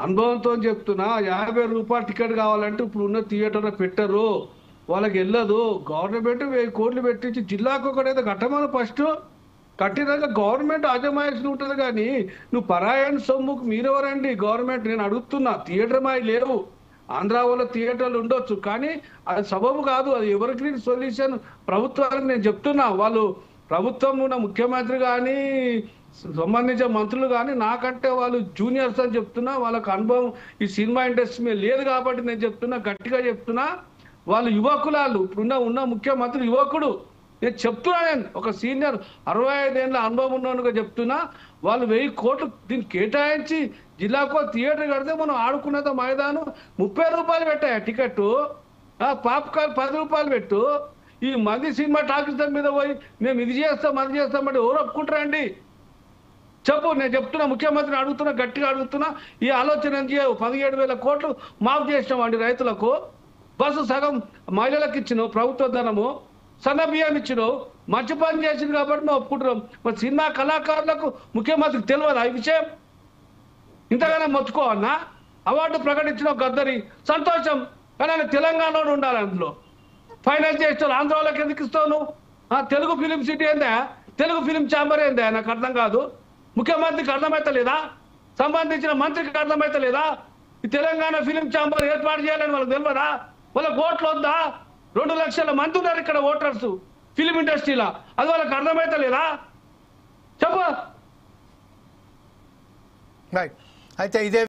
అనుభవంతో చెప్తున్నా. 50 రూపాయలు టికెట్ కావాలంటే ఇప్పుడు ఉన్న థియేటర్లో పెట్టరు, వాళ్ళకి వెళ్ళదు. గవర్నమెంట్ 1000 కోట్లు పెట్టించి జిల్లాకు ఒకటైతే కట్టమని ఫస్ట్ కట్టినాక గవర్నమెంట్ అజమాయిషి ఉంటుంది. కానీ నువ్వు పరాయణ సొమ్ముకు మీరెవరండి గవర్నమెంట్? నేను అడుగుతున్నా. థియేటర్ మాయి లేవు, ఆంధ్ర వాళ్ళ థియేటర్లు ఉండొచ్చు, కానీ అది సబబు కాదు. అది ఎవరికి సొల్యూషన్ ప్రభుత్వానికి నేను చెప్తున్నా. వాళ్ళు ప్రభుత్వం ఉన్న ముఖ్యమంత్రి కానీ సంబంధించిన మంత్రులు కానీ నాకంటే వాళ్ళు జూనియర్స్ అని చెప్తున్నా. వాళ్ళకు అనుభవం ఈ సినిమా ఇండస్ట్రీ మీద లేదు కాబట్టి నేను చెప్తున్నా, గట్టిగా చెప్తున్నా. వాళ్ళు యువకులాలు, ఇప్పుడున్న ముఖ్యమంత్రి యువకుడు. నేను చెప్తున్నా, నేను ఒక సీనియర్ 65 ఏళ్ళ అనుభవం ఉన్నోనుగా చెప్తున్నా. వాళ్ళు 1000 కోట్లు దీన్ని కేటాయించి జిల్లాకో థియేటర్ కడితే మనం ఆడుకునేది మైదానం 30 రూపాయలు పెట్టాయి టికెట్, పాప్కార్న్ 10 రూపాయలు పెట్టు. ఈ మంది సినిమా టాకీస్ మీద పోయి మేము ఇది చేస్తాం అది చేస్తామంటే ఎవరు ఒప్పుకుంటారండి? చెప్పు. నేను చెప్తున్నా, ముఖ్యమంత్రిని అడుగుతున్నా, గట్టిగా అడుగుతున్నా. ఈ ఆలోచన 17,000 కోట్లు మాఫ్ చేసినామండి రైతులకు. బస్సు సగం మహిళలకు ఇచ్చినావు, ప్రభుత్వ ధనము, సన్న బియ్యం ఇచ్చినావు. మంచి పని చేసింది కాబట్టి మేము ఒప్పుకుంటున్నాం. మరి సినిమా కళాకారులకు ముఖ్యమంత్రికి తెలియదు ఈ విషయం? ఇంతగానో మొత్తుకోవన్నా? అవార్డు ప్రకటించిన గద్దరి సంతోషం, కానీ ఆయన తెలంగాణలో ఉండాలి. అందులో ఫైనల్ చేస్తావు. ఆంధ్ర వాళ్ళకి ఎందుకు ఇస్తావు నువ్వు? తెలుగు ఫిలిం సిటీ ఏందా? తెలుగు ఫిలిం ఛాంబర్ ఏందా? నాకు అర్థం కాదు. ముఖ్యమంత్రికి అర్థమైతలేదా? సంబంధించిన మంత్రికి అర్థమైతలేదా? ఈ తెలంగాణ ఫిలిం ఛాంబర్ ఏర్పాటు చేయాలని వాళ్ళకి తెలియదా? వాళ్ళకి ఓట్లు వద్దా? 2 లక్షల మంది ఉన్నారు ఇక్కడ ఓటర్స్ ఫిలిం ఇండస్ట్రీలో. అది వాళ్ళకి అర్థమైతలేదా? చెప్పు. అయితే ఇదే